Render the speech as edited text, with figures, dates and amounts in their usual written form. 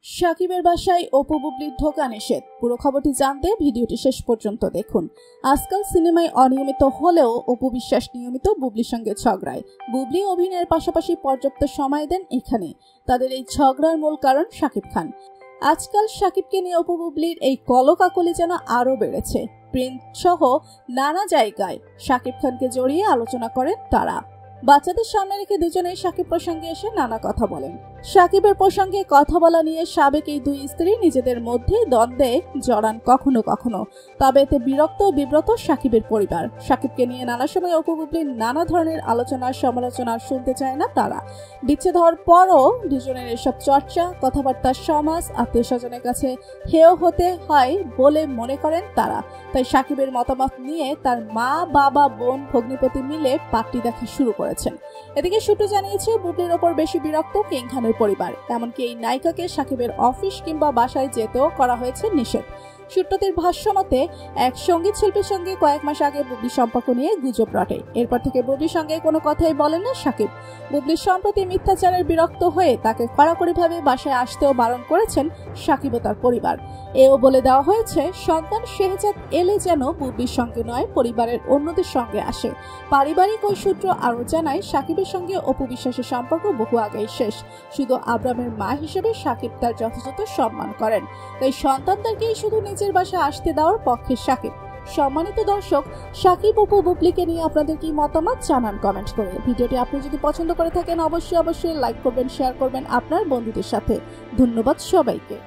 সাকিবের বাসায় অপু বুবলির ঢোকা নিষেধ। পুরো খবরটি জানতে ভিডিওটি শেষ পর্যন্ত দেখুন। আজকাল সিনেমায় অনিয়মিত হলেও অপু বিশ্বাস নিয়মিত বুবলির সঙ্গে ঝগড়ায়। বুবলি অভিনয়ের পাশাপাশি পর্যাপ্ত সময় দেন এখানে। তাদের এই ঝগড়ার মূল কারণ শাকিব খান। আজকাল শাকিবকে নিয়ে অপু বুবলির এই কলকাকলি যেন আরও বেড়েছে। প্রিন্ট সহ নানা জায়গায় শাকিব খানকে জড়িয়ে আলোচনা করেন তারা। বাচ্চাদের সামনে রেখে দুজনেই শাকিব প্রসঙ্গে এসে নানা কথা বলেন। শাকিবের প্রসঙ্গে কথা বলা নিয়ে সাবেক এই দুই স্ত্রী নিজেদের মধ্যে দ্বন্দ্বে জড়ান কখনো কখনো। তবে এতে বিরক্ত ও বিব্রত শাকিবের পরিবার। শাকিবকে নিয়ে নানা সময় অপু বুবলির নানা ধরনের আলোচনা সমালোচনা শুনতে চায় না তারা। বিচ্ছেদ হওয়ার পরও দুজনের এসব চর্চা কথাবার্তা সমাজ আত্মীয় স্বজনের কাছে হেয় হতে হয় বলে মনে করেন তারা। তাই শাকিবের মতামত নিয়ে তার মা বাবা বোন ভগ্নিপতি মিলে পার্টি দেখা শুরু করেছেন। এদিকে সূত্র জানিয়েছে বুবলির ওপর বেশি বিরক্ত কিং খানের পরিবার। এমনকি এই নায়িকাকে শাকিবের অফিস কিংবা বাসায় যেতেও করা হয়েছে নিষেধ। সূত্রটির ভাষ্য মতে এক সঙ্গীত শিল্পীর সঙ্গে কয়েক মাস আগে বুবলির সম্পর্ক নিয়ে গুজব রটে। এরপর থেকে বুবলির সঙ্গে কোনো কথাই বলেন না শাকিব। বুবলির সম্প্রতি মিথ্যাচারের বিরক্ত হয়ে তাকে কড়াকড়িভাবে বাসায় আসতেও বারণ করেছেন শাকিব ও তার পরিবার। এও বলে দেওয়া হয়েছে সন্তান শেহজাদ এলে যেন বুবলির সঙ্গে নয় পরিবারের অন্যদের সঙ্গে আসে। পারিবারিক ওই সূত্র আরও জানায় শাকিবের সঙ্গে অপু বিশ্বাসের সম্পর্ক বহু আগেই শেষ। শুধু আব্রামের মা হিসেবে শাকিব তার যথাযথ সম্মান করেন। তাই সন্তানদেরকেই শুধু নিজের বাসায় আসতে দেওয়ার পক্ষে শাকিব। সম্মানিত দর্শক, শাকিব অপু বুবলিকে নিয়ে আপনাদের কি মতামত জানান কমেন্ট করে। ভিডিওটি আপনি যদি পছন্দ করে থাকেন অবশ্যই লাইক করবেন, শেয়ার করবেন আপনার বন্ধুদের সাথে। ধন্যবাদ সবাইকে।